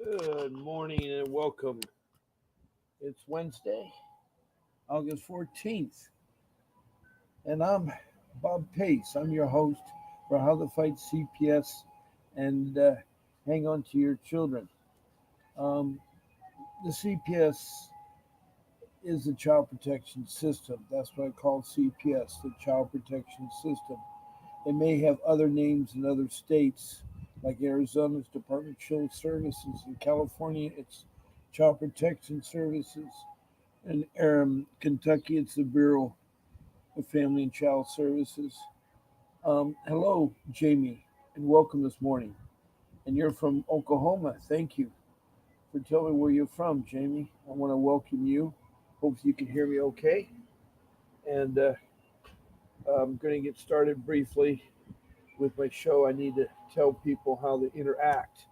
Good morning and welcome. It's Wednesday, August 14th, and I'm Bob Pace. I'm your host for How to Fight CPS and Hang On to Your Children. Um, the CPS is the Child Protection System. That's what I call CPS, the Child Protection System. It may have other names in other states, like Arizona's Department of Children Services. In California, it's Child Protection Services. In Kentucky, it's the Bureau of Family and Child Services. Hello, Jamie, and welcome this morning. And you're from Oklahoma. Thank you for telling me where you're from, Jamie. I want to welcome you. Hope you can hear me okay. And I'm going to get started briefly with my show. I need to tell people how to interact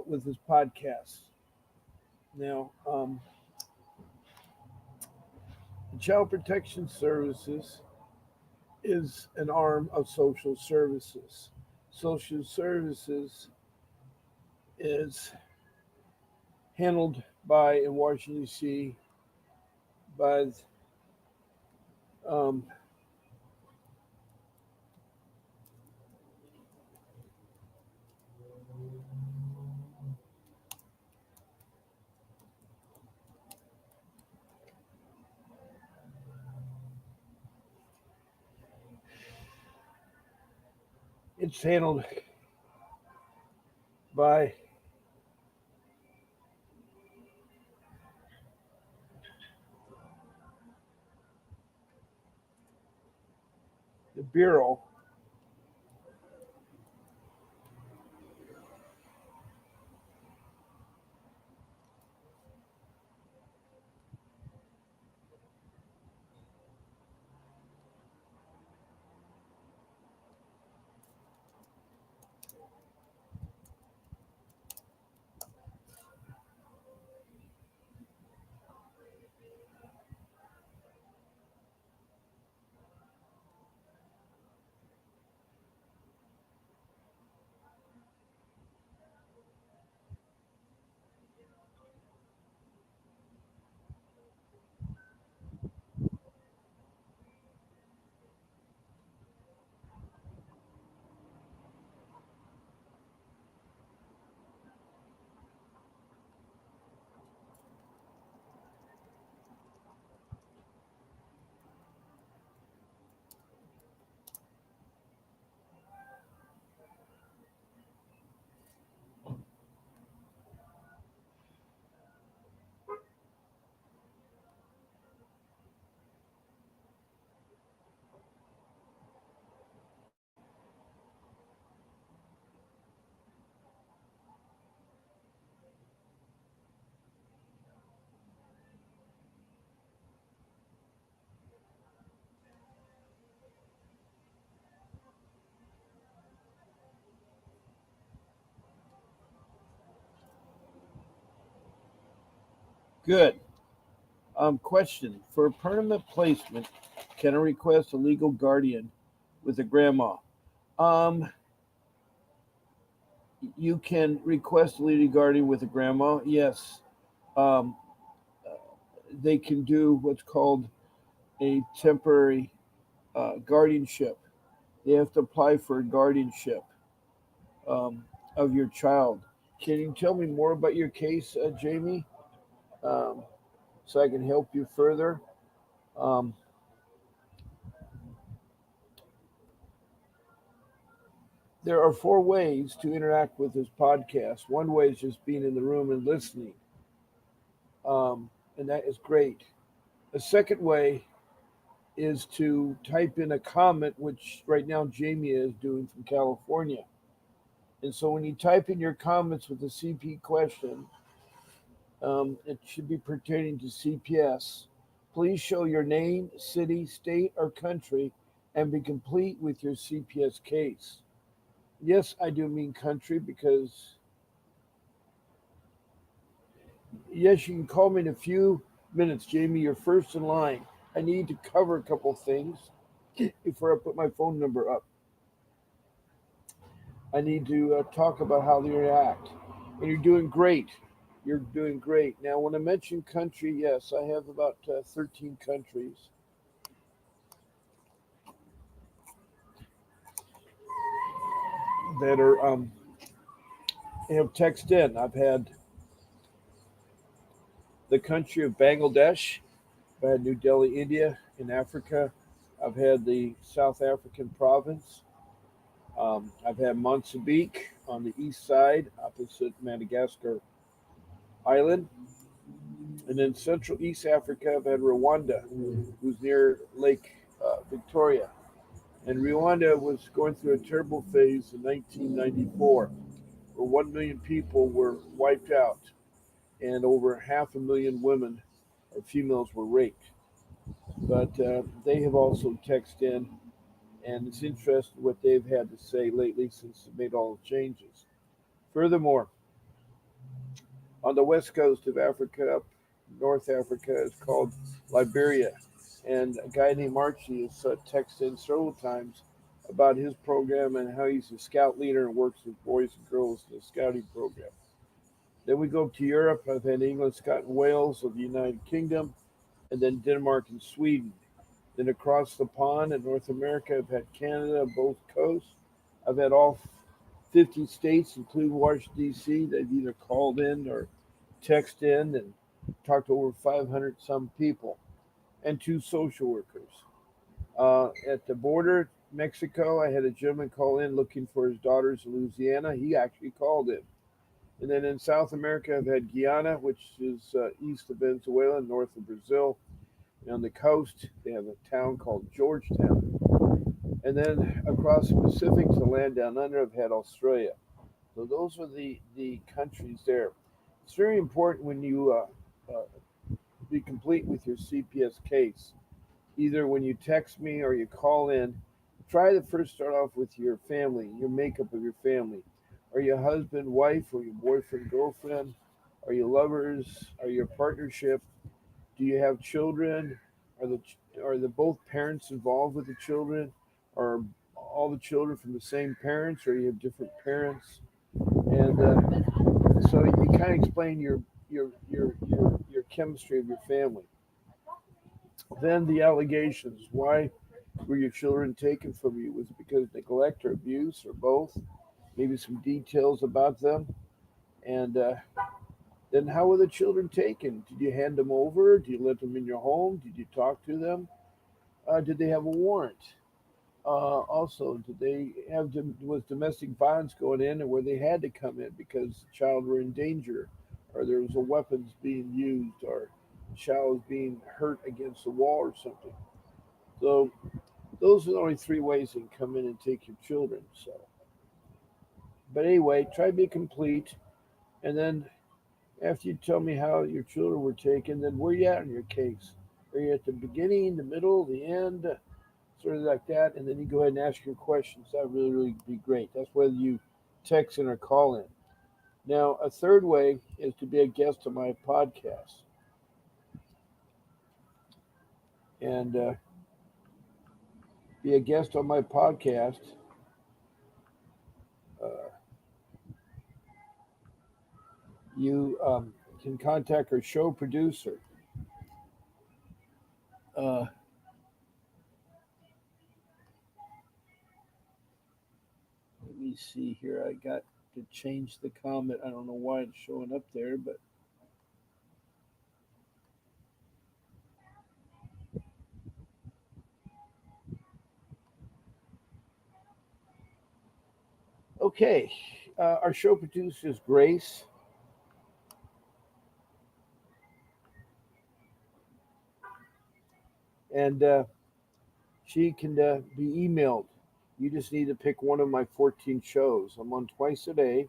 with this podcast. Now, the Child Protection Services is an arm of social services. Social services is handled by in Washington D.C. by um, it's handled by the Bureau Good. Question: for permanent placement, can I request a legal guardian with a grandma? Um, you can request a legal guardian with a grandma. Yes. Um, they can do what's called a temporary guardianship. They have to apply for a guardianship of your child. Can you tell me more about your case, Jamie, um, so I can help you further? Um, there are four ways to interact with this podcast. One way is just being in the room and listening, and that is great. A second way is to type in a comment, which right now Jamie is doing from California. And so when you type in your comments with a CP question, it should be pertaining to CPS. Please show your name, city, state, or country and be complete with your CPS case. Yes, I do mean country because, yes, you can call me in a few minutes, Jamie. You're first in line. I need to cover a couple things before I put my phone number up. I need to talk about how they react. And you're doing great. You're doing great. Now, when I mention country, yes, I have about 13 countries that are have text in. I've had the country of Bangladesh. I've had New Delhi, India, in Africa. I've had the South African province. I've had Mozambique on the east side, opposite Madagascar Island. And in Central East Africa, I've had Rwanda, who's near Lake Victoria. And Rwanda was going through a terrible phase in 1994, where 1 million people were wiped out, and over half a million women or females were raped. But they have also texted in, and it's interesting what they've had to say lately since they made all the changes. Furthermore, on the west coast of Africa, up North Africa, is called Liberia. And a guy named Archie has texted in several times about his program and how he's a scout leader and works with boys and girls in the scouting program. Then we go up to Europe. I've had England, Scotland, and Wales of the United Kingdom, and then Denmark and Sweden. Then across the pond in North America, I've had Canada, both coasts. I've had all 50 states, including Washington, D.C. They've either called in or texted in and talked to over 500 some people and two social workers. At the border, Mexico, I had a gentleman call in looking for his daughters in Louisiana. He actually called in. And then in South America, I've had Guyana, which is east of Venezuela, north of Brazil. And on the coast, they have a town called Georgetown. And then across the Pacific to land down under, I've had Australia. So those are the countries there. It's very important when you be complete with your CPS case. Either when you text me or you call in, try to first start off with your family, your makeup of your family. Are you husband, wife, or your boyfriend, girlfriend? Are you lovers? Are you a partnership? Do you have children? Are the both parents involved with the children? Are all the children from the same parents, or you have different parents? And so you kind of explain your chemistry of your family. Then the allegations. Why were your children taken from you? Was it because of neglect or abuse or both? Maybe some details about them. And then how were the children taken? Did you hand them over? Did you let them in your home? Did you talk to them? Did they have a warrant? Also, did they have was domestic violence going in, and where they had to come in because the child were in danger, or there was a weapons being used, or the child was being hurt against the wall or something? So those are the only three ways they can come in and take your children. So, but anyway, try to be complete, and then after you tell me how your children were taken, then where you at in your case? Are you at the beginning, the middle, the end, sort of like that? And then you go ahead and ask your questions. That would really, really be great. That's whether you text in or call in. Now, a third way is to be a guest on my podcast. And be a guest on my podcast. Uh, you can contact our show producer. Uh, Let me see here. I got to change the comment. I don't know why it's showing up there, but okay. Our show producer is Grace, and she can be emailed. You just need to pick one of my 14 shows. I'm on twice a day.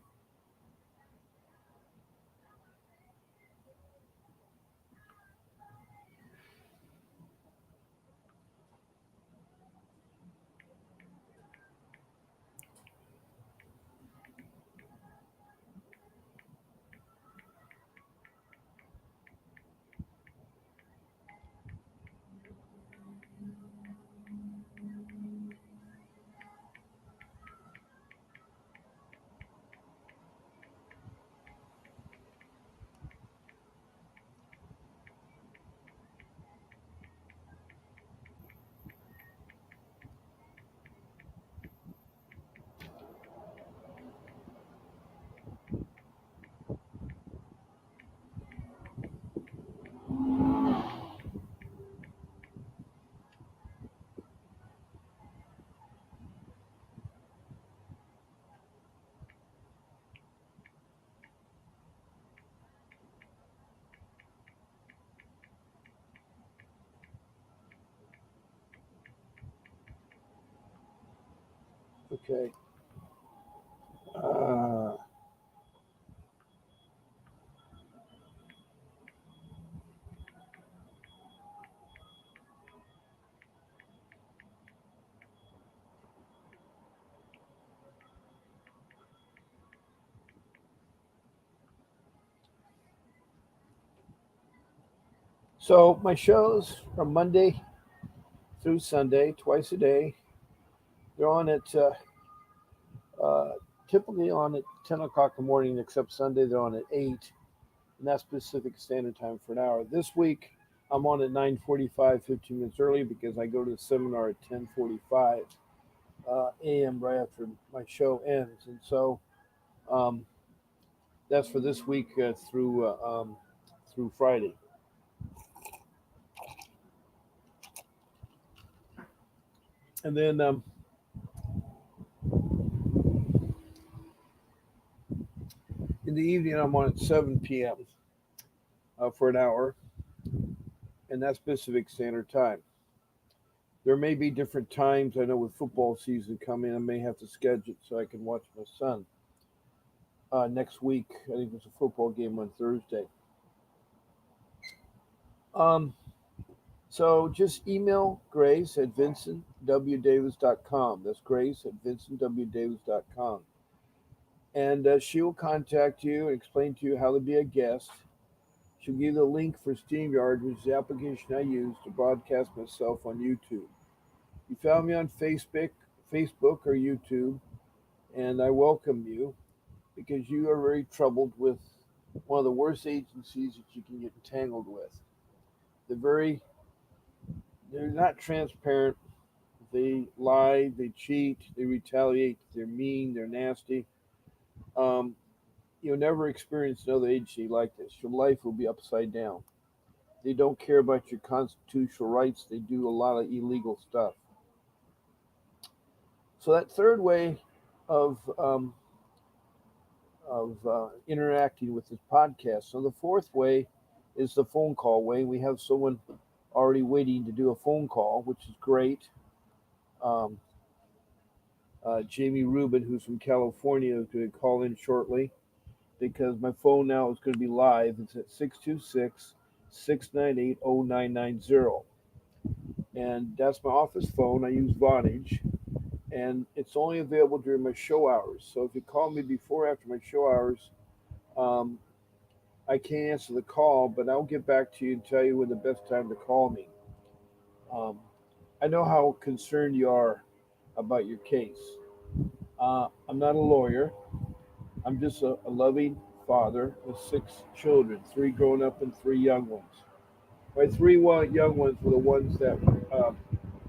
Okay. So my shows are Monday through Sunday, twice a day. They're on at uh, typically on at 10 o'clock in the morning, except Sunday they're on at 8, and that's Pacific Standard Time for an hour. This week I'm on at 9:45, 15 minutes early because I go to the seminar at 10:45 a.m. right after my show ends, and so um, that's for this week through Friday. And then in the evening, I'm on at 7 p.m. For an hour, and that's Pacific Standard Time. There may be different times. I know with football season coming, I may have to schedule it so I can watch my son. Next week, I think there's a football game on Thursday. Um, so just email Grace at vincentwdavis.com. That's Grace at vincentwdavis.com. And she will contact you and explain to you how to be a guest. She'll give you the link for StreamYard, which is the application I use to broadcast myself on YouTube. You found me on Facebook or YouTube, and I welcome you because you are very troubled with one of the worst agencies that you can get entangled with. They're not transparent. They lie, they cheat, they retaliate, they're mean, they're nasty. Um, you'll never experience another agency like this. Your life will be upside down. They don't care about your constitutional rights. They do a lot of illegal stuff. So that third way of interacting with this podcast. So the fourth way is the phone call way. We have someone already waiting to do a phone call, which is great. Um, Jamie Rubin, who's from California, is going to call in shortly because my phone now is going to be live. It's at 626-698-0990. And that's my office phone. I use Vonage. And it's only available during my show hours. So if you call me before or after my show hours, um, I can't answer the call, but I'll get back to you and tell you when the best time to call me. Um, I know how concerned you are about your case. I'm not a lawyer. I'm just a loving father with 6 children, 3 grown up and 3 young ones. My young ones were the ones that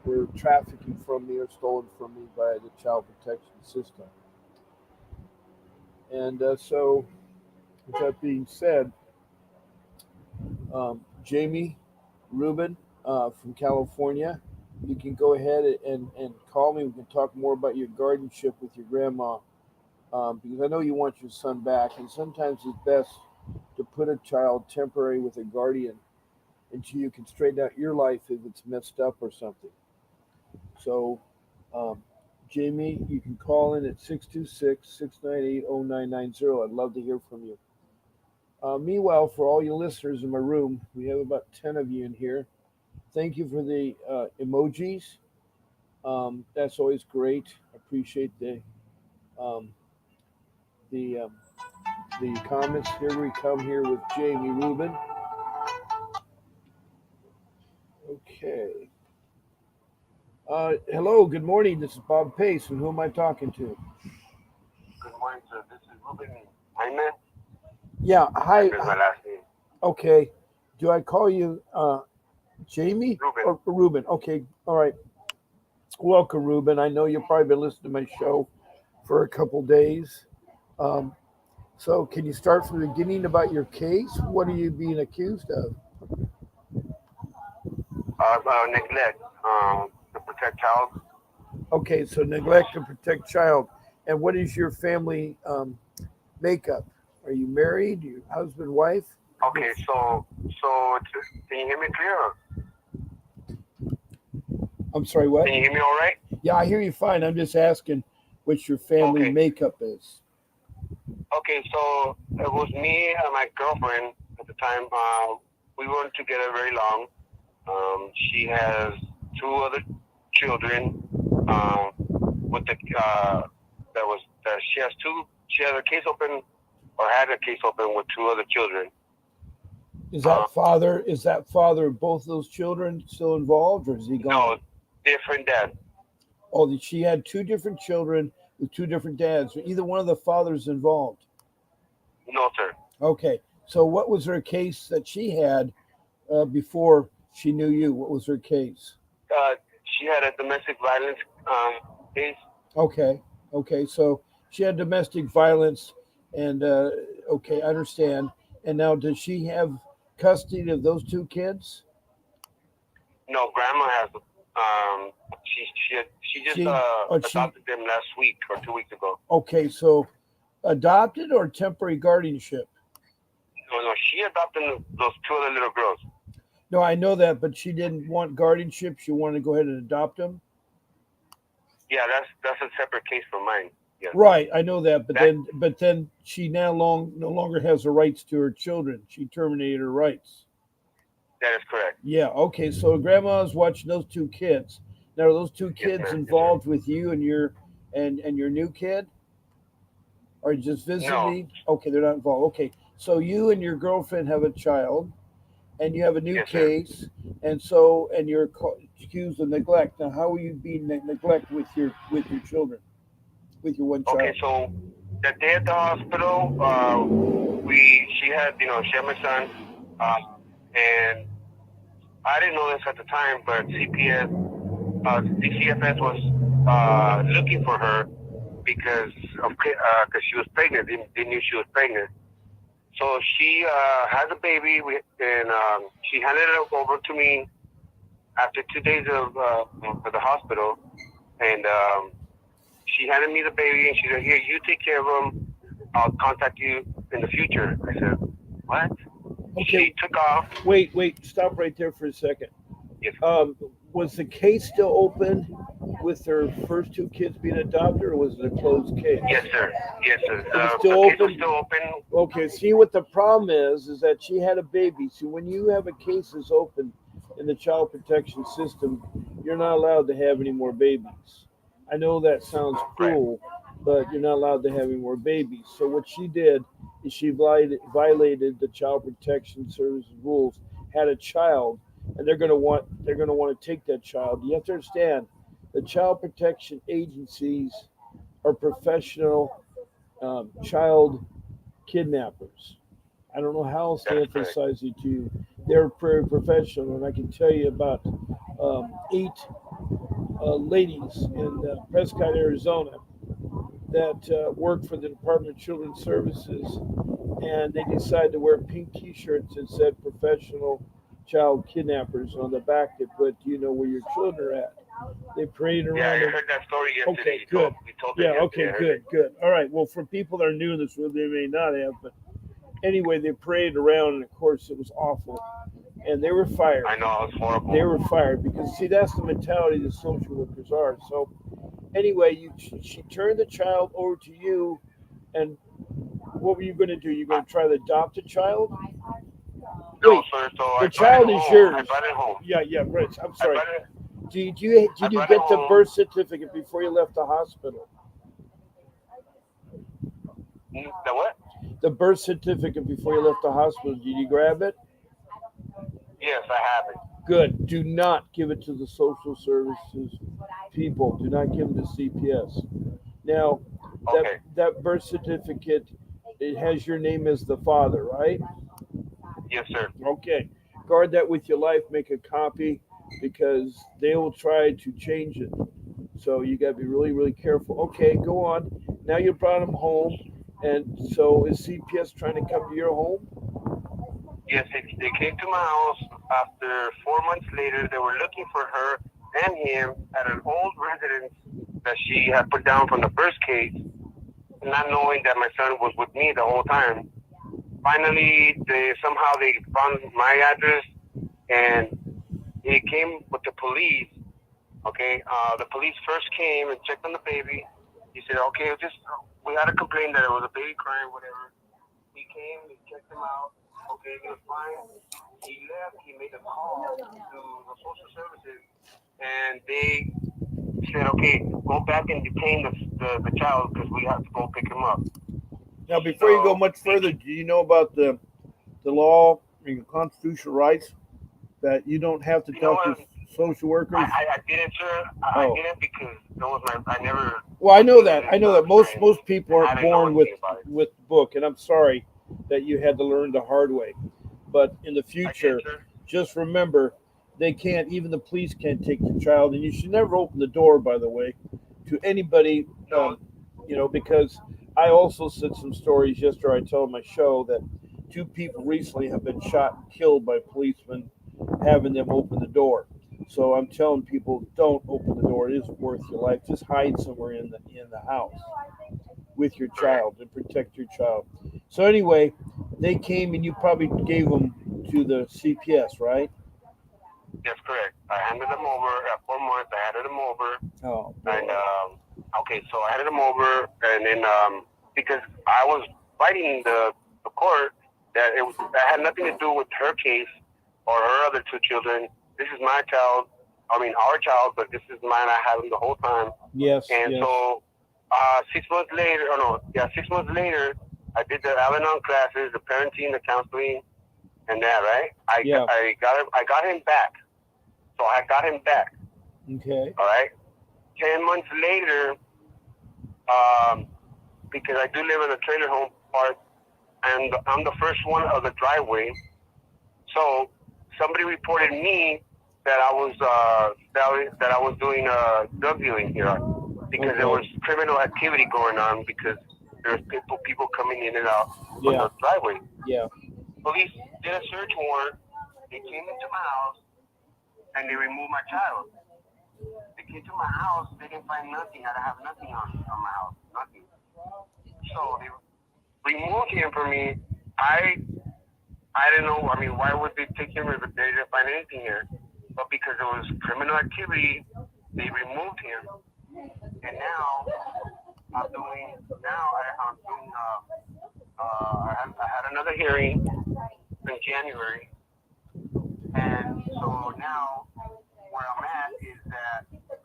were trafficking from me or stolen from me by the child protection system. And so, with that being said, Jamie Rubin from California, you can go ahead and call me. We can talk more about your guardianship with your grandma because I know you want your son back. And sometimes it's best to put a child temporary with a guardian until you can straighten out your life if it's messed up or something. So, um, Jamie, you can call in at 626-698-0990. I'd love to hear from you. Meanwhile, for all you listeners in my room, we have about 10 of you in here. Thank you for the emojis. That's always great. I appreciate um, the um, the comments. Here we come here with Jamie Rubin. Okay. Hello. Good morning. This is Bob Pace, and who am I talking to? Good morning, sir. This is Ruben. Jaime. Yeah. Hi. Here's my last name. Okay. Do I call you Jamie Ruben. or Ruben? Okay. All right. Welcome, Ruben. I know you've probably been listening to my show for a couple days. Um, so, can you start from the beginning about your case? What are you being accused of? Neglect to protect child. Okay, so neglect to protect child. And what is your family makeup? Are you married? Your husband, wife? Okay, can you hear me clear? I'm sorry, what? Can you hear me all right? Yeah, I hear you fine. I'm just asking, what your family Okay. makeup is. Okay. So it was me and my girlfriend at the time. We weren't together very long. She has two other children. Um, with the that was that she has two. She has a case open or had a case open with two other children. Uh, Is that father of both those children still involved, or is he no, gone? different dad. Oh, she had two different children with two different dads. Either one of the fathers involved. No, sir. Okay, so what was her case that she had before she knew you? What was her case? Uh, she had a domestic violence case. Okay, okay, so she had domestic violence, and okay, I understand. And now, does she have custody of those two kids? No, grandma has. She just She, or she, adopted them last week or 2 weeks ago. okay, so adopted or temporary guardianship? No, no, she adopted those two other little girls. No, I know that, but she didn't want guardianship. She wanted to go ahead and adopt them. Yeah, that's a separate case from mine. Yes, Right, I know that, that but then she now no longer has the rights to her children. She terminated her rights. that is correct. Yeah, okay. So grandma's watching those two kids. Now, are those two Yes, kids sir. Yes, sir. involved with you and your new kid? Or just No. visiting? Okay, they're not involved. Okay, so you and your girlfriend have a child, and you have a new Yes, sir. case, and you're accused of neglect. Now, how are you being neglect with your children, with your one Okay, child? so that day at the hospital, she had my son, uh, and I didn't know this at the time, but the CFS was looking for her because because she was pregnant. They knew she was pregnant. So she has a baby, and she handed it over to me after 2 days of for the hospital, and she handed me the baby, and she said, "Here, you take care of him. I'll contact you in the future." I said, "What?" Okay, She took off. wait, stop right there for a second. Yes, Um, was the case still open with their first two kids being adopted, or was it a closed yes, case? sir. Yes, sir. It was The still case was open. still open. Okay, see what the problem is that she had a baby. So when you have a case that's open in the child protection system, you're not allowed to have any more babies. I know that sounds Right. cruel, but you're not allowed to have any more babies. So what she did is she violated the child protection services rules, had a child, and they're going to want to take that child. You have to understand, the child protection agencies are professional child kidnappers. I don't know how else That to is correct. emphasize it to you. They're very professional, and I can tell you about eight ladies in Prescott, Arizona, that work for the Department of Children's Services, and they decided to wear pink T-shirts that said "professional child kidnappers" on the back. They put, "Do you know where your children are at?" They paraded Yeah, around I them. heard that story yesterday. Okay, good. You told them Yeah, yesterday. okay, I heard it. good. All right. Well, for people that are new in this room, they may not have, but anyway, they paraded around, and of course, it was awful, and they were fired. I know it's They horrible. were fired because see, that's the mentality the social workers are. So anyway, she turned the child over to you, and what were you going to do? You're I, going to try to adopt a child? no, Wait, sir. So the I brought it child is home. I yours. brought it home. Yeah, yeah, right. I'm I sorry. brought it. I Did you brought it get the home. birth certificate before you left the hospital? The what? The birth certificate before you left the hospital. Did you grab it? Yes, I have it. Good. Do not give it to the social services people. Do not give them to CPS. Now, that Okay. that birth certificate, it has your name as the father, right? Yes, sir. Okay. Guard that with your life. Make a copy because they will try to change it. So you got to be really, really careful. Okay, go on. Now you brought them home, and so is CPS trying to come to your home? Yes, they came to my house after 4 months later. They were looking for her and him at an old residence that she had put down from the first case, not knowing that my son was with me the whole time. Finally, they found my address, and he came with the police. Okay, the police first came and checked on the baby, He said, okay, just we had a complaint that it was a baby crying, whatever. He came, he checked him out. Okay, he was fine. He left. He made a call to the social services, and they said, okay, go back and detain the child because we have to go pick him up. Now, before you go So, much further, do you know about the law and your constitutional rights that you don't have to you know talk to what? social workers? I didn't, sir. I Oh, didn't because that was I never well, I looked know into that. this I know stuff, that and most people I aren't didn't know born anything about it. with the book, and I'm sorry that you had to learn the hard way. But in the I did, future, sir. just remember, they can't. Even the police can't take your child, and you should never open the door. By the way, to anybody, No, because I also said some stories yesterday. I told my show that two people recently have been shot and killed by policemen having them open the door. So I'm telling people, don't open the door. It isn't worth your life. Just hide somewhere in the house with your correct. child and protect your child. So anyway, they came and you probably gave them to the CPS, right? That's correct. I handed them over at 4 months. I handed them over, Oh and boy. okay, so I handed them over, and then because I was fighting the court that had nothing to do with her case or her other two children. This is my child. I mean, our child, but this is mine. I had him the whole time. Yes, And yes. so 6 months later, oh no, yeah, 6 months later, I did the Al-Anon classes, the parenting, the counseling, and that. Right? Yeah. I got him back. So I got him back. Okay. All right. 10 months later, um, because I do live in a trailer home park, and I'm the first one of the driveway. So somebody reported me that I was doing drug dealing here because there was Okay. criminal activity going on because there's people coming in and out on Yeah. the driveway. Yeah. Police did a search warrant. They came into my house and they removed my child. They came to my house. They didn't find nothing. I have nothing on my house. Nothing. So they removed him from me. I I don't know. I mean, why would they take him if they didn't find anything here? But because there was criminal activity, they removed him. And now I'm doing. I'm doing. I had another hearing in January, and so now where I'm at is that the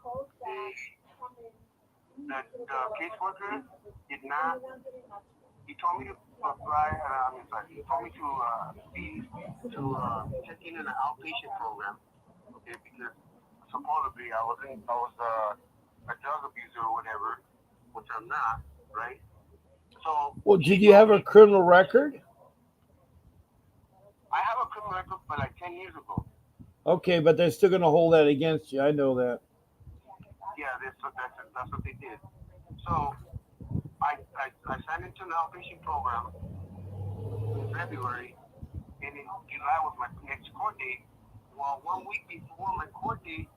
the caseworker did not. He told me to apply. He told me to be check in an outpatient program. Okay, because supposedly I was a drug abuser or whatever, which I'm not, right? So Well, she did you told have a me criminal record? I have a criminal record for like 10 years ago. Okay, but they're still going to hold that against you. I know that. Yeah, that's what they did. So I signed into an outpatient program in February, and in July was my next court date. Well, 1 week before my court date,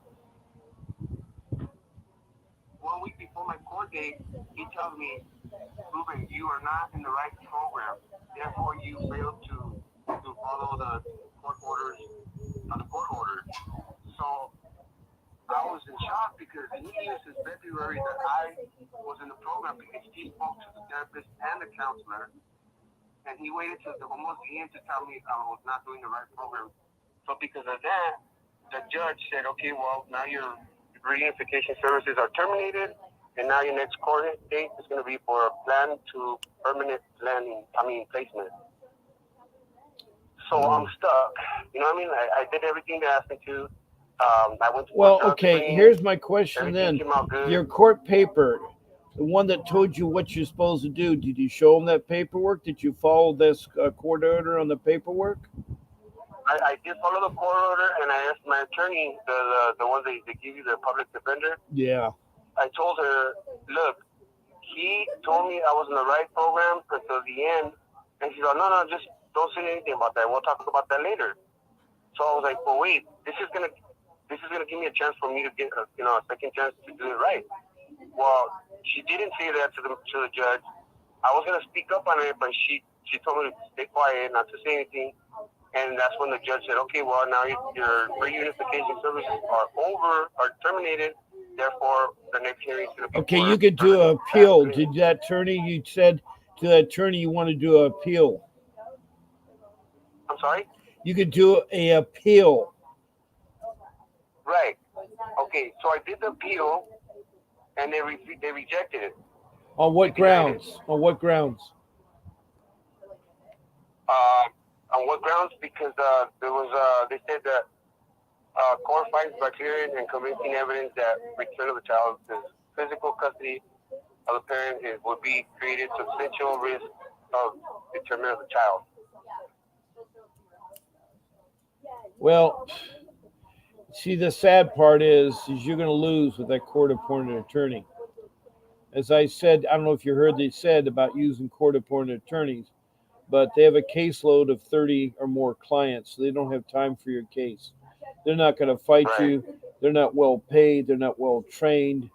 1 week before my court date, he tells me, Ruben, you are not in the right program. Therefore, you failed to follow the court orders the court order. So I was in shock because he knew since February that I was in the program because he spoke to the therapist and the counselor, and he waited till almost the end to tell me I was not doing the right program. So because of that, the judge said, okay, well, now your reunification services are terminated, and now your next court date is going to be for a plan to permanent placement. So I'm Wow. stuck. You know what I mean? I did everything they asked me to. I went for Well, drug okay, screening. here's my question Everything then. came out good. Your court paper, the one that told you what you're supposed to do, did you show them that paperwork? Did you follow this court order on the paperwork? I did follow the court order, and I asked my attorney, the one they give you, the public defender. Yeah. I told her, look, he told me I was in the right program until the end, and she's like, no, just don't say anything about that. We'll talk about that later. So I was like, well, wait, this is gonna give me a chance for me to get a second chance to do it right. Well, she didn't say that to the judge. I was gonna speak up on it, but she told me to stay quiet, not to say anything. And that's when the judge said, okay, well, now your reunification services are terminated, Therefore, the next hearing is going to be Okay, for you could do an appeal. Did that attorney, you said to that attorney you want to do an appeal. I'm sorry? You could do a appeal. Right. Okay, so I did the appeal, and they rejected it. On They what denied it. grounds? On what grounds? Uh, on what grounds? Because there was they said that court finds by clear and convincing evidence that return of the child's physical custody of the parent would be created substantial risk of determinant of the child. Well, see, the sad part is you're going to lose with that court-appointed attorney. As I said, I don't know if you heard they said about using court-appointed attorneys, but they have a caseload of 30 or more clients, so they don't have time for your case. They're not going to fight Right. you. They're not well paid. They're not well trained,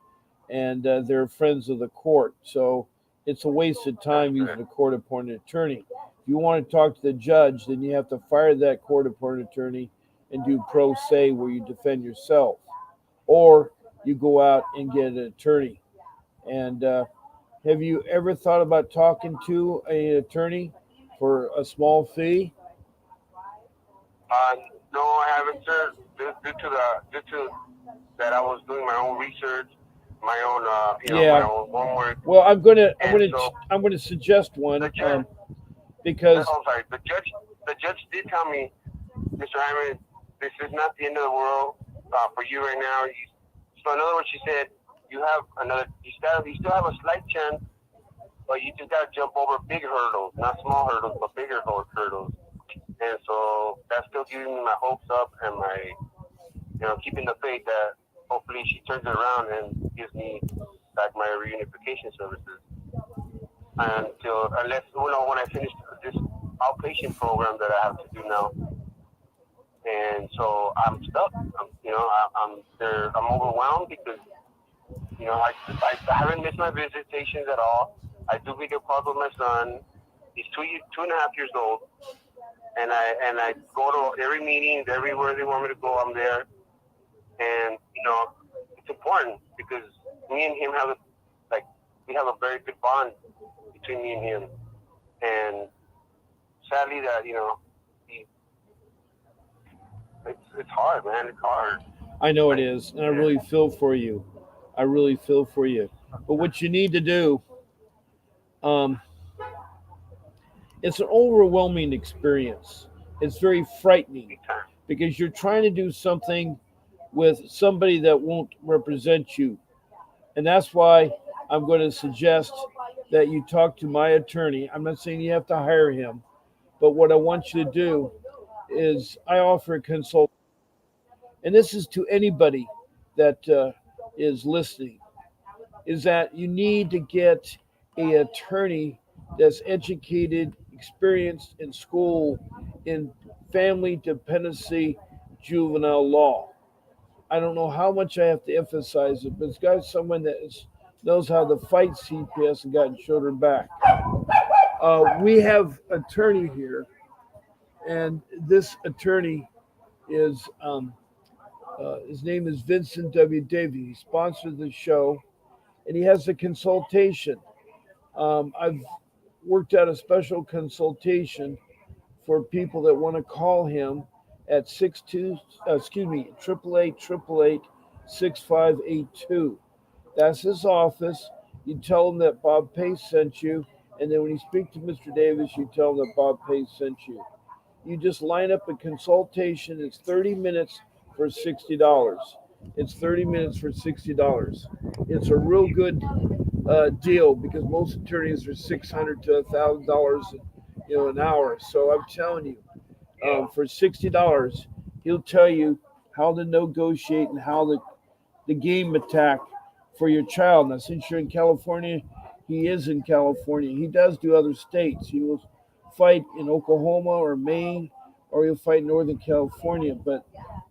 and they're friends of the court. So it's a waste of time using a court-appointed attorney. If you want to talk to the judge, then you have to fire that court-appointed attorney and do pro se where you defend yourself, or you go out and get an attorney. And have you ever thought about talking to an attorney for a small fee? Uh, no, I haven't, sir. Due to that, I was doing my own research, my own my Yeah. own homework, Well, and so I'm gonna suggest the one judge. because I'm sorry. The judge did tell me, Mr. Hyman, this is not the end of the world for you right now. So in other words, she said you have another. You still have a slight chance, but you just got to jump over big hurdles, not small hurdles, but bigger hurdles. And so that's still giving me my hopes up and my, keeping the faith that hopefully she turns it around and gives me back my reunification services. Until unless when I finish this outpatient program that I have to do now, and so I'm stuck. I'm there. I'm overwhelmed because I haven't missed my visitations at all. I do video calls with my son. He's 2.5 years old, and I go to every meeting, everywhere they want me to go. I'm there, and it's important because me and him have like we have a very good bond between me and him, and sadly that he, it's hard, man. It's hard. I know it Like, is, and I really feel for you. I really feel for you. But what you need to do, um, it's an overwhelming experience. It's very frightening big time. because you're trying to do something with somebody that won't represent you. And that's why I'm going to suggest that you talk to my attorney. I'm not saying you have to hire him, but what I want you to do is I offer a consult, and this is to anybody that is listening, is that you need to get a attorney that's educated, experienced in school in family dependency juvenile law. I don't know how much I have to emphasize it, but it's got someone that knows how to fight CPS and gotten children back. We have an attorney here, and this attorney is his name is Vincent W. Davies. He sponsors the show, and he has a consultation. I've worked out a special consultation for people that want to call him at 888 6582. That's his office. You tell him that Bob Pace sent you, and then when you speak to Mr. Davis, you tell him that Bob Pace sent you. You just line up a consultation. It's 30 minutes for $60. It's 30 minutes for $60. It's a real good deal because most attorneys are $600 to $1,000, an hour. So I'm telling you, for $60, he'll tell you how to negotiate and how the game attack for your child. Now, since you're in California, he is in California. He does do other states. He will fight in Oklahoma or Maine, or he'll fight in Northern California. But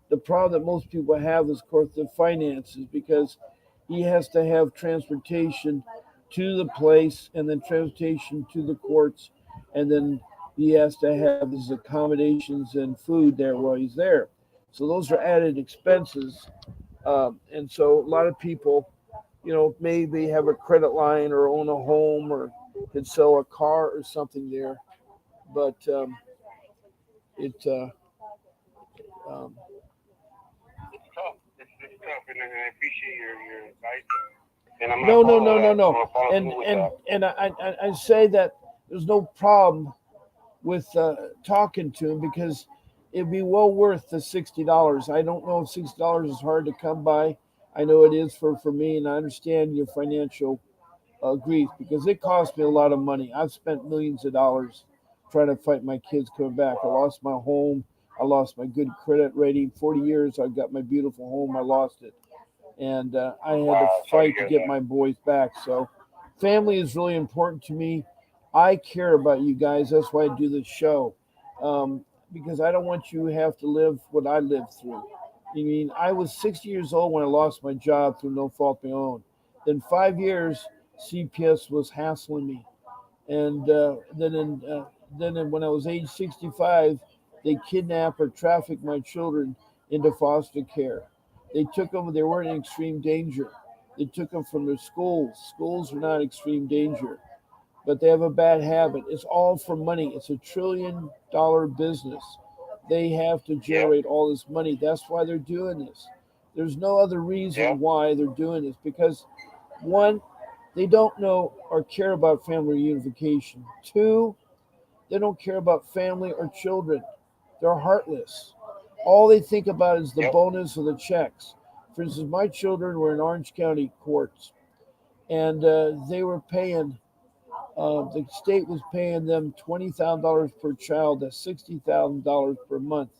the problem that most people have is, of course, the finances because he has to have transportation to the place and then transportation to the courts, and then he has to have his accommodations and food there while he's there. So those are added expenses. And so a lot of people, maybe have a credit line or own a home or could sell a car or something there. But it, um, It's tough. It's tough, and I appreciate your advice. And I'm gonna no, no, follow no, no, that. I'm no. gonna follow And through with and that. and I say that there's no problem with talking to him because it'd be well worth the $60. I don't know if $60 is hard to come by. I know it is for me, and I understand your financial grief because it cost me a lot of money. I've spent millions of dollars trying to fight my kids coming back. I lost my home. I lost my good credit rating. 40 years, I got my beautiful home. I lost it. And I had to Wow, sorry to fight to hear get that. my boys back. So, family is really important to me. I care about you guys. That's why I do this show, because I don't want you to have to live what I lived through. I mean, I was 60 years old when I lost my job through no fault of my own. Then 5 years, CPS was hassling me, and when I was age 65, they kidnapped or trafficked my children into foster care. They took them; they weren't in extreme danger. They took them from their schools. Schools are not extreme danger, but they have a bad habit. It's all for money. It's $1 trillion business. They have to Yeah, generate all this money. That's why they're doing this. There's no other yeah, reason why they're doing this because one, they don't know or care about family reunification. Two, they don't care about family or children. They're heartless. All they think about is the yep, bonus or the checks. For instance, my children were in Orange County courts, and they were paying. The state was paying them $20,000 per child. That's $60,000 per month.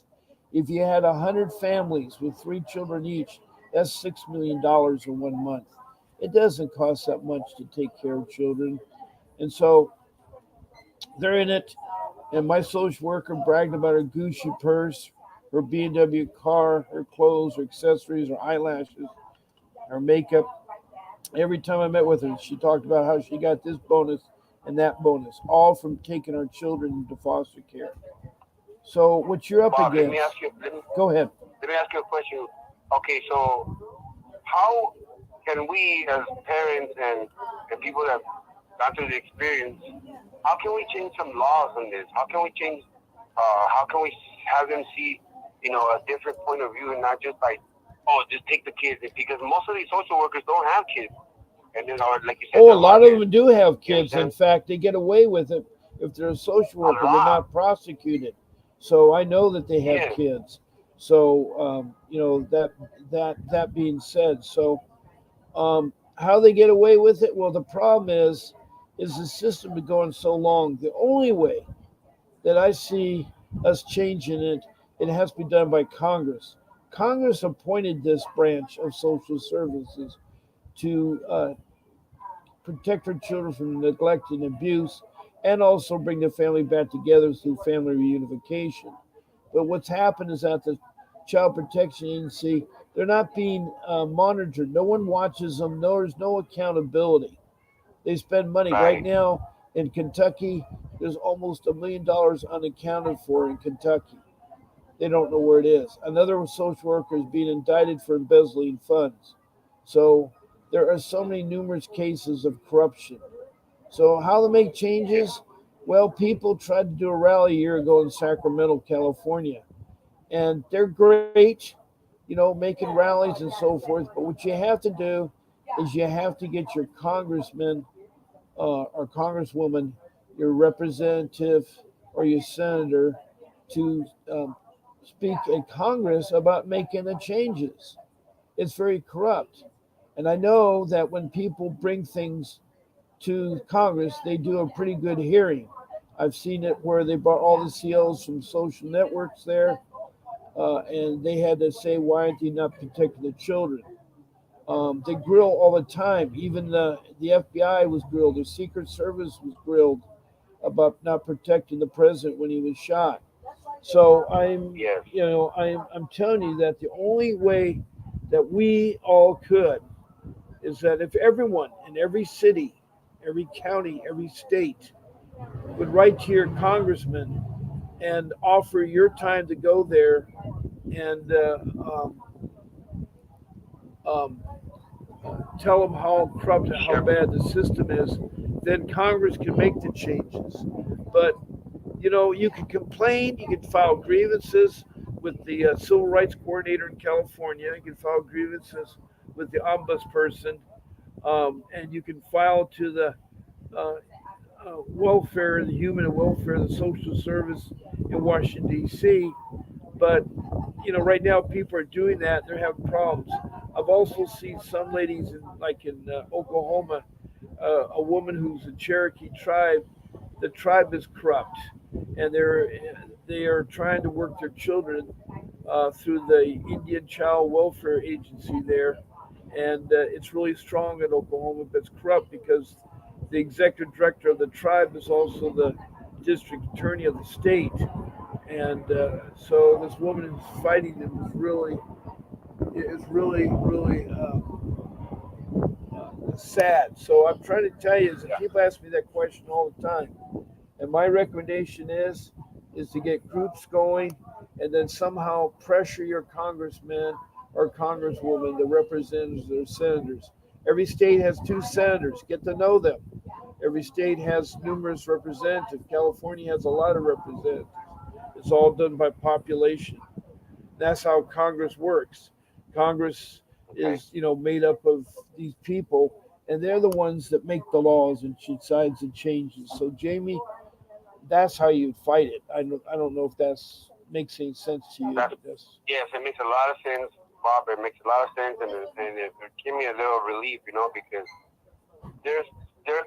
If you had 100 families with 3 children each, that's $6 million in 1 month. It doesn't cost that much to take care of children, and so they're in it. And my social worker bragged about her Gucci purse, her BMW car, her clothes, her accessories, her eyelashes, her makeup. Every time I met with her, she talked about how she got this bonus and that bonus, all from taking our children into foster care. So, what you're up Bob. Let me against, ask you. go ahead. Let me ask you a question. Okay, so how can we as parents and people that gone through the experience, how can we change some laws on this? How can we change? How can we have them see, a different point of view and not just like, oh, just take the kids because most of these social workers don't have kids, and then or like you said, Oh, a they're lot of rugged. them do have You kids. In understand? fact, they get away with it if they're a social A worker. They're lot. not prosecuted. So I know that they have Yes. kids. So that being said, so how they get away with it? Well, the problem is the system been going so long. The only way that I see us changing it, it has to be done by Congress. Congress appointed this branch of social services to protect our children from neglect and abuse, and also bring the family back together through family reunification. But what's happened is that the Child Protection Agency, they're not being monitored. No one watches them. No, there's no accountability. They spend money right Right. now in Kentucky. There's almost $1 million unaccounted for in Kentucky. They don't know where it is. Another social worker is being indicted for embezzling funds. So there are so many numerous cases of corruption. So how to make Yeah. changes? Well, people tried to do a rally a year ago in Sacramento, California, and they're great, making rallies and so forth. But what you have to do is you have to get your congressman or congresswoman, your representative or your senator to speak in Congress about making the changes. It's very corrupt. And I know that when people bring things to Congress, they do a pretty good hearing. I've seen it where they brought all the CEOs from social networks there, and they had to say, why aren't they not protecting the children? They grill all the time. Even the FBI was grilled. The Secret Service was grilled about not protecting the president when he was shot. So Yes. I'm telling you that the only way that we all could is that if everyone in every city, every county, every state would write to your congressman and offer your time to go there and um, tell them how corrupt and how Sure. bad the system is, then Congress can make the changes. But you can complain, you can file grievances with the civil rights coordinator in California, you can file grievances with the ombudsperson, and you can file to the uh, welfare, the human and welfare, the social service in Washington D.C. But right now people are doing that. They're having problems. I've also seen some ladies in Oklahoma, a woman who's a Cherokee tribe. The tribe is corrupt, and they are trying to work their children through the Indian Child Welfare Agency there, and it's really strong in Oklahoma, but it's corrupt because the executive director of the tribe is also the district attorney of the state, and so this woman is fighting them is really sad. So I'm trying to tell you is that Yeah. people ask me that question all the time, and my recommendation is to get groups going and then somehow pressure your congressman or congresswoman, the representatives or senators. Every state has two senators. Get to know them. Every state has numerous representatives. California has a lot of representatives. It's all done by population. That's how Congress works. Congress Okay. is, made up of these people, and they're the ones that make the laws and decides the changes. So, Jamie, that's how you fight it. I don't know if that's makes any sense to you, That's but that's yes, it makes a lot of sense, Bob. It makes a lot of sense, and it give me a little relief, because there's there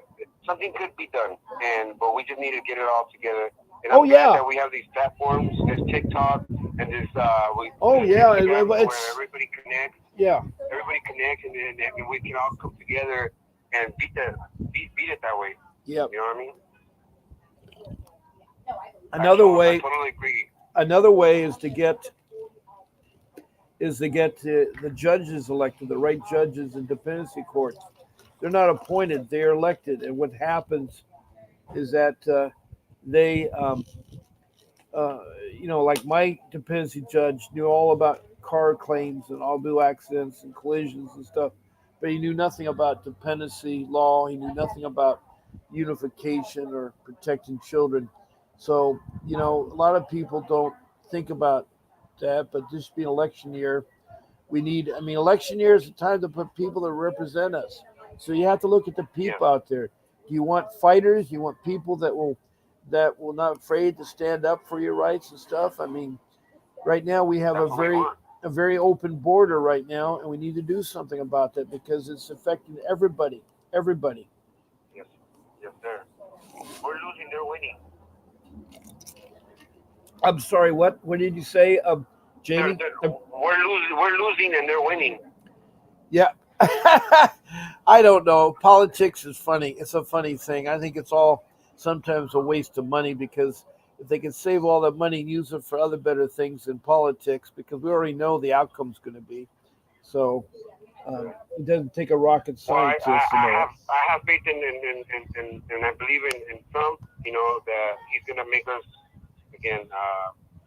something could be done, and but we just need to get it all together. And oh I'm glad yeah, that we have these platforms, this TikTok, and oh this yeah, Instagram, where it's yeah. everybody connects, and we can all come together and beat it that way. Yeah. You know what I mean? Another I way, totally agree. another way is to get the judges elected, the right judges in dependency courts. They're not appointed; they're elected. And what happens is that they uh, like my dependency judge knew all about car claims and automobile accidents and collisions and stuff, but he knew nothing about dependency law. He knew nothing about unification or protecting children. So, a lot of people don't think about that, but this being election year, election year is the time to put people that represent us. So you have to look at the Yes, people out there. Do you want fighters? Do you want people that will not afraid to stand up for your rights and stuff? Right now we have that's what we want. a very open border right now, and we need to do something about that because it's affecting everybody. Everybody. Yes, yes, sir. We're losing, they're winning. I'm sorry. What did you say, Jamie? We're losing, and they're winning. Yeah. I don't know. Politics is funny. It's a funny thing. I think it's all sometimes a waste of money because if they can save all that money and use it for other better things in politics, because we already know the outcome's going to be. So it doesn't take a rocket Well, scientist to know it. I have faith and I believe in Trump. That he's gonna make us again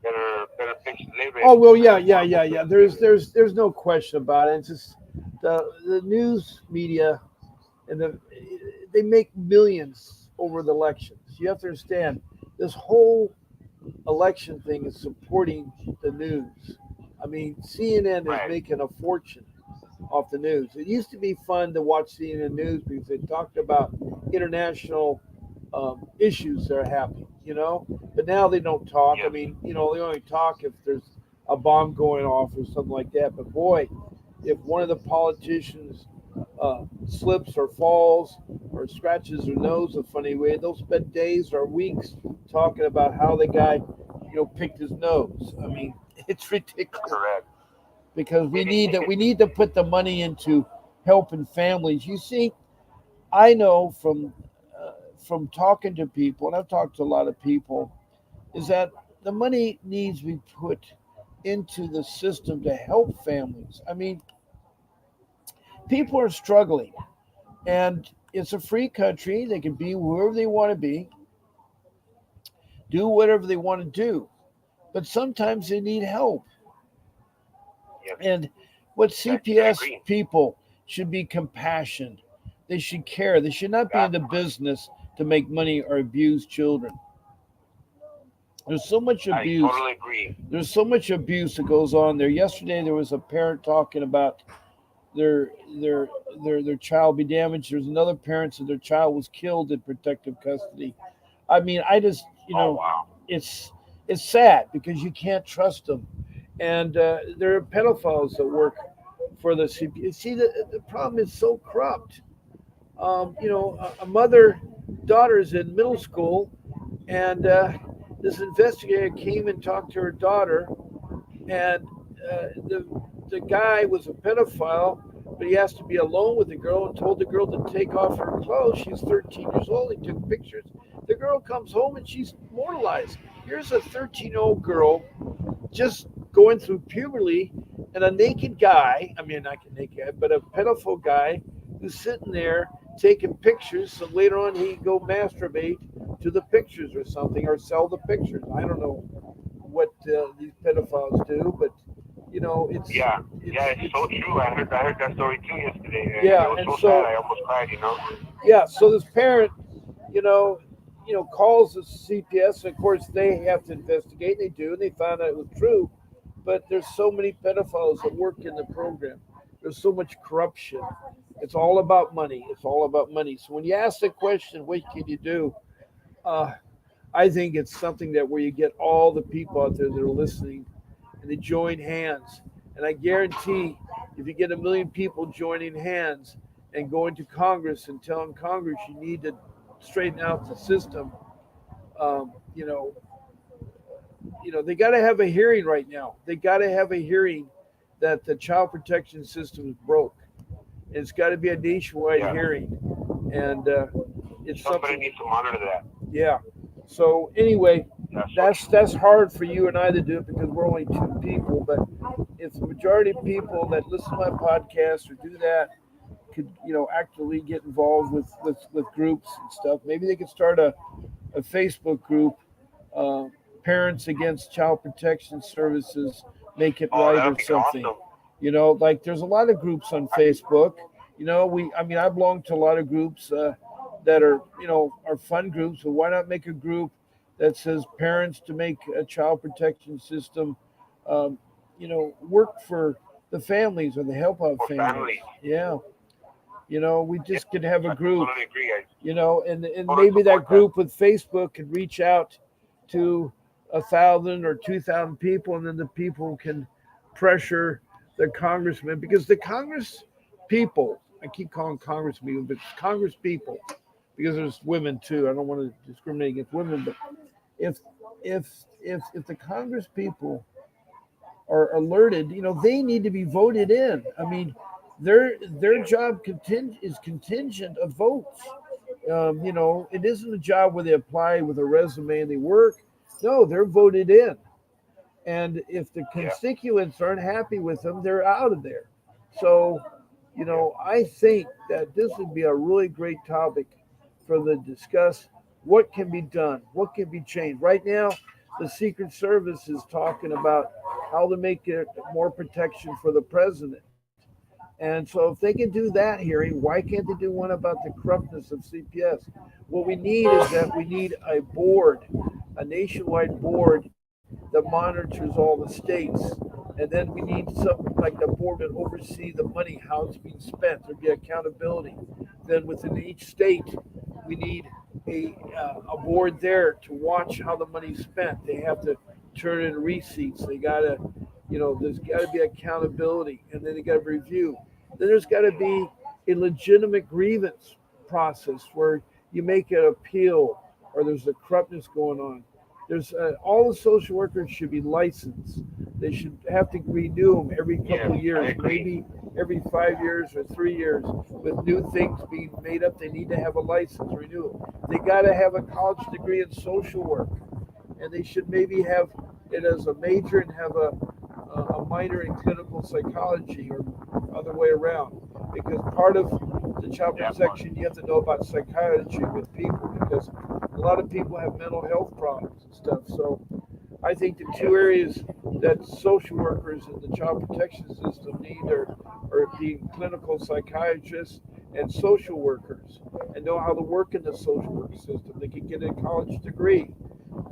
better place to live in. Oh well, yeah, yeah, yeah, yeah. There's no question about it. It's just the news media and they make millions over the elections. You have to understand this whole election thing is supporting the news. CNN is Right. making a fortune off the news. It used to be fun to watch CNN news because they talked about international issues that are happening. But now they don't talk. Yes. They only talk if there's a bomb going off or something like that. But boy, if one of the politicians slips or falls or scratches their nose a funny way, they'll spend days or weeks talking about how the guy, picked his nose. It's ridiculous Correct. because we It is. need that. We need to put the money into helping families. You see, I know from talking to people, and I've talked to a lot of people, is that the money needs to be put into the system to help families. People are struggling, and it's a free country. They can be whoever they want to be, do whatever they want to do, but sometimes they need help. Yes. And What I CPS agree. people should be compassion. They should care. They should not be in Yeah, the business to make money or abuse children. There's so much I abuse. totally agree. There's so much abuse that goes on there. Yesterday there was a parent talking about their their their child be damaged. There's another parent said their child was killed in protective custody. I mean, I just Oh wow. it's it's sad because you can't trust them, and there are pedophiles that work for the CPS. See, the problem is so corrupt. A mother daughter is in middle school, and this investigator came and talked to her daughter, and the guy was a pedophile, but he has to be alone with the girl and told the girl to take off her clothes. She's 13 years old. He took pictures. The girl comes home and she's mortalized. Here's a 13-year-old girl just going through puberty, and a naked guy, I mean, not a naked guy, but a pedophile guy who's sitting there taking pictures so later on he can go masturbate to the pictures or something or sell the pictures. I don't know what these pedophiles do, but it's Yeah, yeah, it's it's so true. I heard that story too yesterday, and it yeah, was and so sad. so I almost cried. yeah, so this parent, you know, calls the CPS, and of course they have to investigate. They do, and they found out it was true. But there's so many pedophiles that work in the program. There's so much corruption. It's all about money. It's all about money. So when you ask the question, what can you do? Uh, I think it's something that where you get all the people out there that are listening, and they join hands. And I guarantee, if you get a million people joining hands and going to Congress and telling Congress you need to straighten out the system, um, you know, they got to have a hearing right now. They got to have a hearing that the child protection system is broke. It's got to be a nationwide Yeah, hearing, and it's somebody something. needs to monitor that. Yeah. So anyway, That's so true. that's hard for you and I to do because we're only two people. But if the majority of people that listen to my podcast or do that could, actively get involved with groups and stuff, maybe they could start a Facebook group, uh, Parents Against Child Protection Services, Make It Oh, Right that or would be something. awesome. Like there's a lot of groups on Facebook. I mean, I belong to a lot of groups that are fun groups. So why not make a group that says parents to make a child protection system, um, work for the families or the help out For families? families. Yeah, we Yeah, just could have a I group, totally agree. I and totally maybe that support that. group with Facebook could reach out to 1,000 or 2,000 people, and then the people can pressure the congressman because the Congress people, I keep calling Congress people, but it's Congress people because there's women too. I don't want to discriminate against women, but if if the Congress people are alerted, they need to be voted in. I mean, their Yeah, job is contingent of votes. It isn't a job where they apply with a resume and they work. No, they're voted in. And if the yeah, constituents aren't happy with them, they're out of there. So, yeah, I think that this would be a really great topic for the discuss what can be done, what can be changed. Right now, the Secret Service is talking about how to make it more protection for the president. And so, if they can do that hearing, why can't they do one about the corruptness of CPS? What we need is that we need a board, a nationwide board that monitors all the states. And then we need something like the board that oversee the money, how it's being spent. There'd be accountability. Then within each state, we need a board there to watch how the money's spent. They have to turn in receipts. They gotta, there's got to be accountability, and then they got to review. Then there's got to be a legitimate grievance process where you make an appeal, or there's a corruptness going on. There's all the social workers should be licensed. They should have to renew them every yes, couple of I years, agree. maybe every 5 years or 3 years. With new things being made up, they need to have a license renewal. They got to have a college degree in social work, and they should maybe have it as a major and have a minor in clinical psychology or other way around. Because part of the child That part. protection, you have to know about psychiatry with people because a lot of people have mental health problems and stuff. So I think the two areas that social workers and the child protection system need are being clinical psychiatrists and social workers and know how to work in the social work system. They can get a college degree,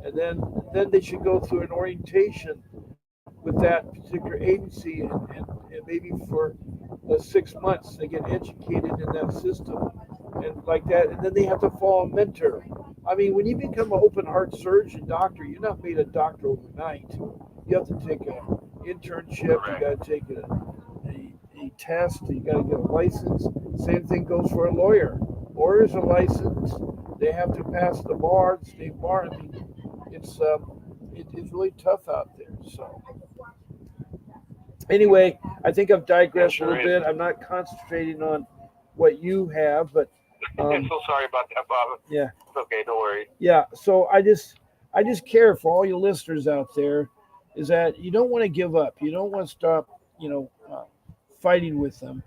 and then they should go through an orientation with that particular agency, and maybe for 6 months they get educated in that system and like that, and then they have to follow a mentor. I mean, when you become an open heart surgeon doctor, you're not made a doctor overnight. You have to take an internship. You Correct. got to take a test. You got to get a license. Same thing goes for a lawyer. Lawyers are licensed. They have to pass the bar, the state bar. I mean, it's really tough out there. So anyway, I think I've It digressed a sure little is. bit. I'm not concentrating on what you have, but I'm um, so sorry about that, Bob. yeah, It's okay, don't worry. yeah. So I just care for all you listeners out there, is that you don't want to give up. You don't want to stop, fighting with them.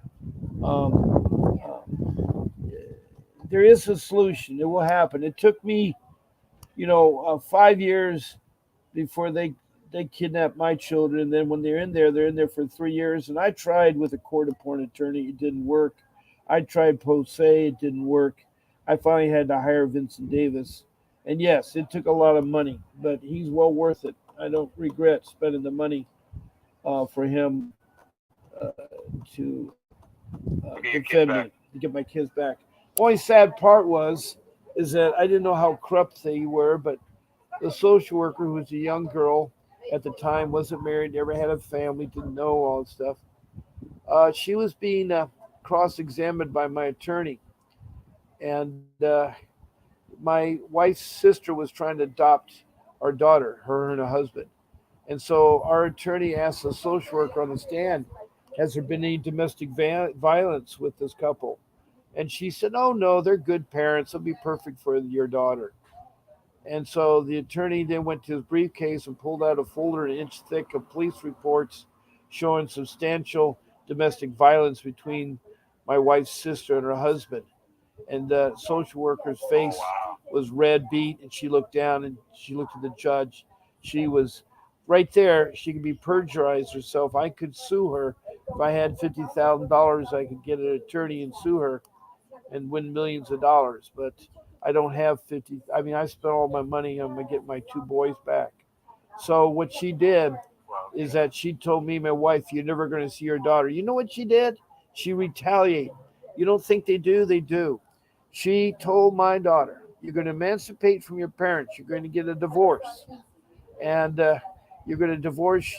There is a solution. It will happen. It took me, 5 years before they kidnapped my children. And then when they're in there for 3 years. And I tried with a court appointed attorney. It didn't work. I tried pro se. It didn't work. I finally had to hire Vincent Davis. And yes, it took a lot of money, but he's well worth it. I don't regret spending the money for him to Okay, your defend kid's me, back. to get my kids back. Only sad part is that I didn't know how corrupt they were, but the social worker, who was a young girl at the time, wasn't married, never had a family, didn't know all this stuff. She was being cross-examined by my attorney, and my wife's sister was trying to adopt our daughter, her and her husband. And so our attorney asked the social worker on the stand, "Has there been any domestic violence with this couple?" And she said, "Oh no, they're good parents. They'll be perfect for your daughter." And so the attorney then went to his briefcase and pulled out a folder an inch thick of police reports showing substantial domestic violence between my wife's sister and her husband. And the social worker's Oh face wow. was red beat, and she looked down and she looked at the judge. She was right there. She could be perjurized herself. I could sue her. If I had $50,000, I could get an attorney and sue her and win millions of dollars. But I don't have 50. I mean, I spent all my money on get my two boys back. So what she did Well, is that she told me, my wife, "You're never going to see your daughter." You know what she did? She retaliated. You don't think they do? They do. She told my daughter, "You're going to emancipate from your parents. You're going to get a divorce, and you're going to divorce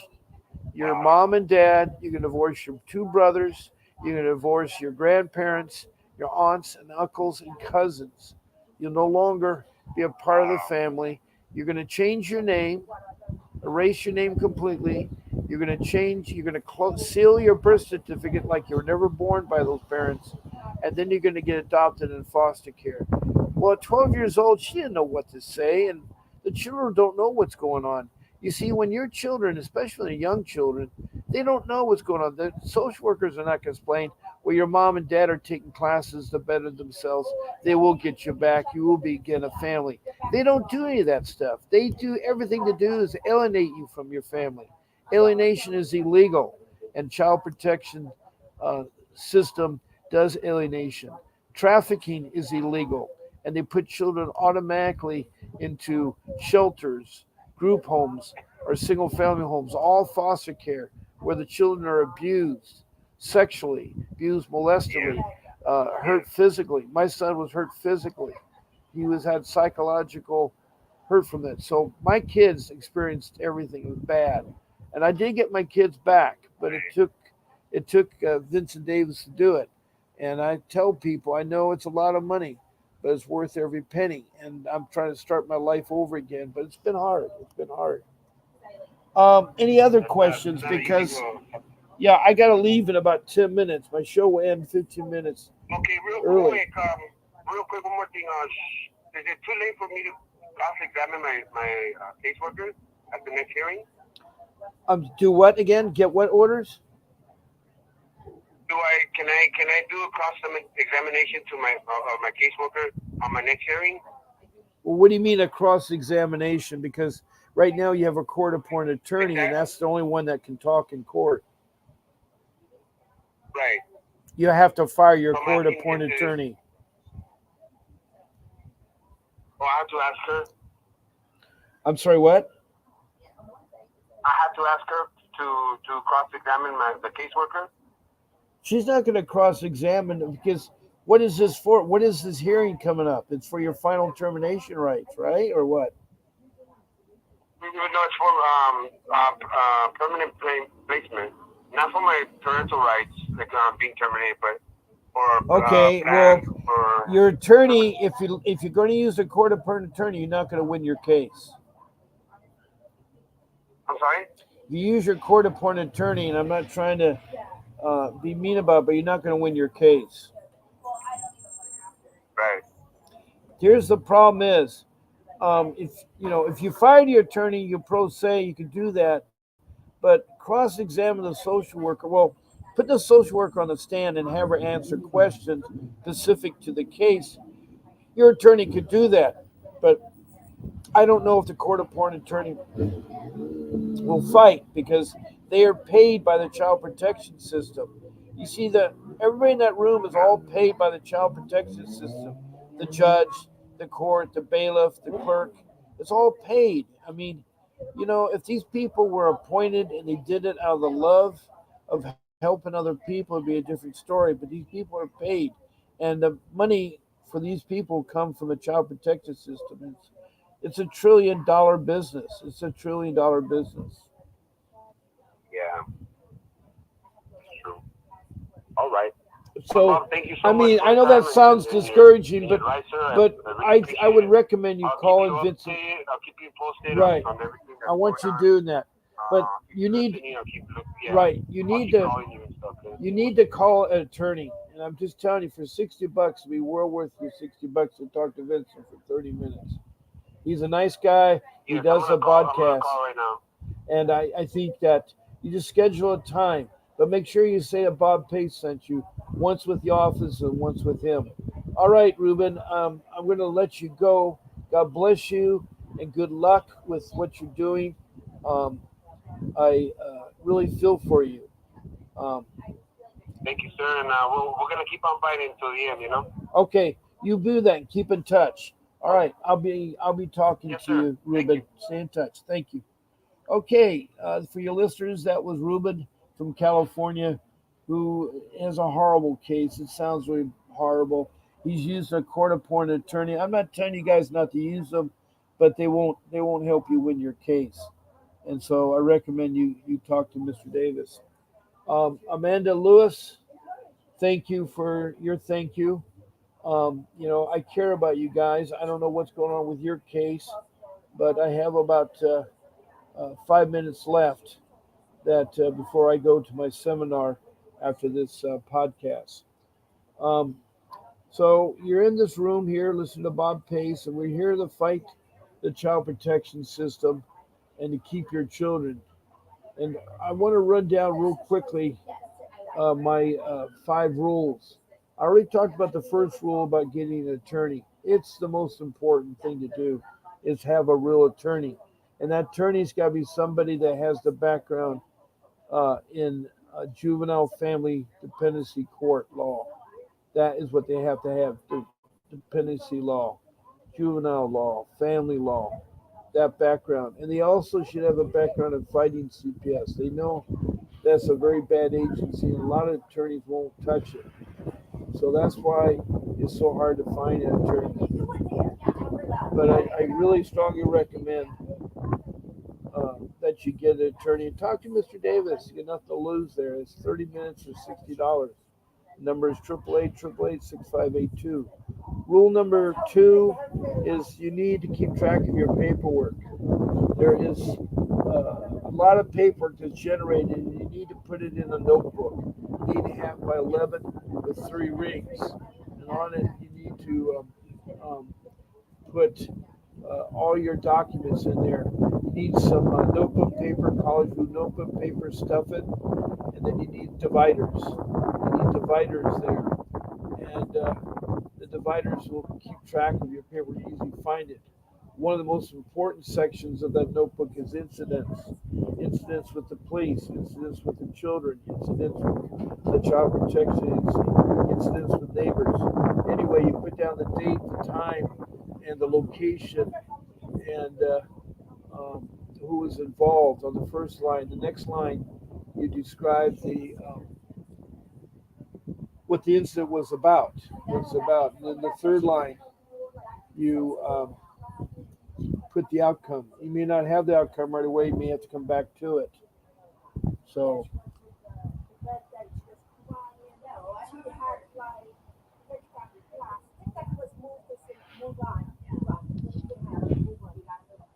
your wow. mom and dad. You're going to divorce your two brothers. You're going to divorce your grandparents, your aunts and uncles and cousins. You'll no longer be a part of the Wow. family. You're going to change your name, erase your name completely. You're going to change, you're going to seal your birth certificate like you were never born by those parents. And then you're going to get adopted in foster care." Well, at 12 years old, she didn't know what to say. And the children don't know what's going on. You see, when your children, especially young children, they don't know what's going on. The social workers are not going to explain, "Well, your mom and dad are taking classes to better themselves. They will get you back. You will begin a family." They don't do any of that stuff. They do everything to do is alienate you from your family. Alienation is illegal, and child protection uh, system does alienation. Trafficking is illegal, and they put children automatically into shelters, group homes, or single family homes, all foster care, where the children are abused sexually, abused Yes. molestedly, Yes. hurt physically. My son was hurt physically. He was had psychological hurt from that. So my kids experienced everything. It was bad, and I did get my kids back, but it took Vincent Davis to do it. And I tell people, I know it's a lot of money, but it's worth every penny. And I'm trying to start my life over again, but it's been hard. It's been hard. Any other That's not questions? not an easy Because road. yeah, I got to leave in about 10 minutes. My show will end 15 minutes Okay, real early. quick, real quick, one more thing. Is it too late for me to cross-examine my caseworker at the next hearing? Do what again? Get what orders? Can I do a cross-examination to my caseworker on my next hearing? Well, what do you mean a cross examination? Because Right now, you have a court-appointed attorney, and Exactly. that's the only one that can talk in court. Right. You have to fire your So my thing court-appointed is, attorney. well, I have to ask her. I'm sorry, what? I have to ask her to cross-examine the caseworker. She's not going to cross-examine because what is this for? What is this hearing coming up? It's for your final termination rights, right? Or what? No, it's for permanent placement, not for my parental rights, like being terminated, but for Okay, well, plan for. your attorney, if you're going to use a court-appointed attorney, you're not going to win your case. I'm sorry. If you use your court-appointed attorney, and I'm not trying to be mean about it, but you're not going to win your case. Right. Here's the problem: is if you fired your attorney, you pro se, you could do that, but cross-examine the social worker. Well, put the social worker on the stand and have her answer questions specific to the case. Your attorney could do that, but I don't know if the court-appointed attorney will fight because they are paid by the child protection system. You see that everybody in that room is all paid by the child protection system. The judge, the court, the bailiff, the clerk, it's all paid. I mean, if these people were appointed and they did it out of the love of helping other people, it'd be a different story. But these people are paid, and the money for these people come from the child protection system. It's $1 trillion business. It's $1 trillion business. Yeah. That's true. All right. Well, So, Bob, thank you I so much mean, for I your know that time sounds discouraging, and your advice, sir. but I really but I appreciate would it. recommend you I'll keep you calling Vincent. updated. I'll keep you posted Right, on everything I that's want going you on. doing that. But Keep you need listening. I'll keep yeah. right. You I'll need keep to calling you and stuff. Okay? you need to call an attorney. And I'm just telling you, for $60, it'd be well worth your $60 to talk to Vincent for 30 minutes. He's a nice guy. He Yes, I'm does a gonna call. I'm gonna podcast. call right now. And I think that you just schedule a time, but make sure you say that Bob Pace sent you once with the office and once with him. All right, Ruben, I'm going to let you go. God bless you and good luck with what you're doing. Um, I really feel for you. Um, Thank you, sir. And we're gonna keep on fighting until the end. You know. okay, you do that and keep in touch. All Oh, right, I'll be talking yes, to sir. you, Thank Ruben. you. Stay in touch. Thank you. Okay, for your listeners, that was Ruben from California, who has a horrible case. It sounds really horrible. He's used a court-appointed attorney. I'm not telling you guys not to use them, but they won't help you win your case. And so I recommend you talk to Mr. Davis. Amanda Lewis, thank you for your thank you. I care about you guys. I don't know what's going on with your case, but I have about 5 minutes left that before I go to my seminar after this podcast. Um, so you're in this room here, listen to Bob Pace, and we're here to fight the child protection system and to keep your children. And I want to run down real quickly my 5 rules. I already talked about the first rule about getting an attorney. It's the most important thing to do is have a real attorney. And that attorney's got to be somebody that has the background in juvenile family dependency court law. That is what they have to have: dependency law, juvenile law, family law, that background. And they also should have a background in fighting CPS. They know that's a very bad agency, and a lot of attorneys won't touch it. So that's why it's so hard to find an attorney. But I really strongly recommend that you get an attorney and talk to Mr. Davis. You got nothing to lose there. It's 30 minutes for $60. The number is 888-888-6582. Rule number 2 is you need to keep track of your paperwork. There is a lot of paperwork that's generated, and you need to put it in a notebook. 8.5 by 11 with 3 rings. And on it, you need to put all your documents in there. You need some notebook paper, college blue notebook paper, stuff it, and then you need dividers. You need dividers there, and the dividers will keep track of your paper. You easily find it. One of the most important sections of that notebook is incidents. Incidents with the police, incidents with the children, incidents with the child protection agency, incidents with neighbors. Anyway, you put down the date, the time, and the location, and who was involved on the first line. The next line, you describe the what the incident was about. Was about. And then the third line, you put the outcome. You may not have the outcome right away. You may have to come back to it. So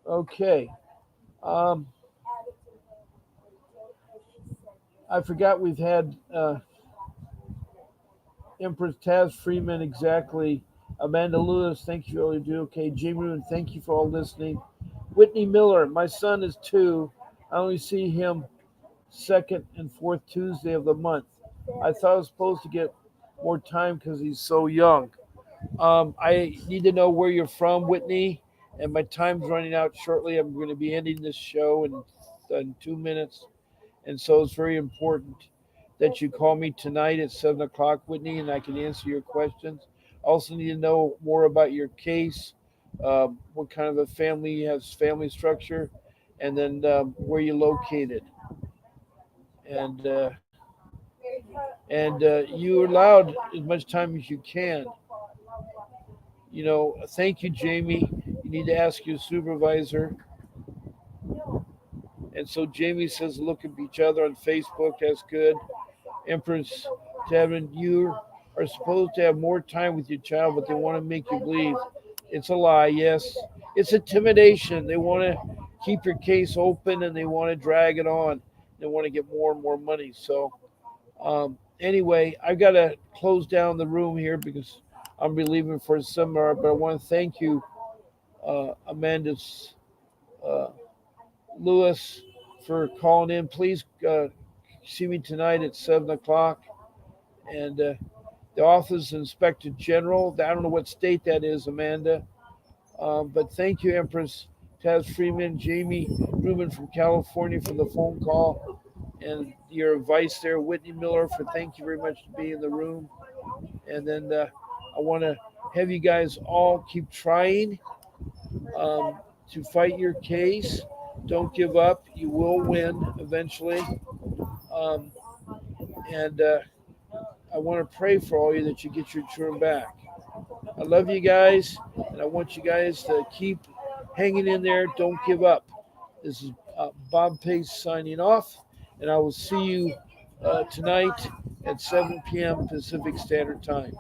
okay. Um, I forgot we've had Empress Taz Freeman exactly. Amanda Lewis, thank you for all you do. Okay, Jamie Moon, thank you for all listening. Whitney Miller, my son is 2. I only see him second and fourth Tuesday of the month. I thought I was supposed to get more time because he's so young. I need to know where you're from, Whitney, and my time's running out shortly. I'm going to be ending this show in 2 minutes, and so it's very important that you call me tonight at 7 o'clock, Whitney, and I can answer your questions. I also need to know more about your case, what kind of a family has family structure, and then where you're located. And you're allowed as much time as you can. Thank you, Jamie. You need to ask your supervisor. And so Jamie says, look at each other on Facebook. That's good. Empress Tavern, you are supposed to have more time with your child, but they want to make you believe it's a lie. Yes, it's intimidation. They want to keep your case open and they want to drag it on. They want to get more and more money. So, anyway, I've got to close down the room here because I'm be leaving for a seminar. But I want to thank you, Amanda uh, Lewis, for calling in. Please see me tonight at 7 o'clock. And the Office of Inspector General. I don't know what state that is, Amanda. But thank you, Empress Taz Freeman, Jamie Rubin from California for the phone call and your advice there. Whitney Miller for thank you very much to be in the room. And then I want to have you guys all keep trying to fight your case. Don't give up. You will win eventually. Um, and I want to pray for all you that you get your children back. I love you guys, and I want you guys to keep hanging in there. Don't give up. This is Bob Pace signing off, and I will see you tonight at 7 p.m. Pacific Standard Time.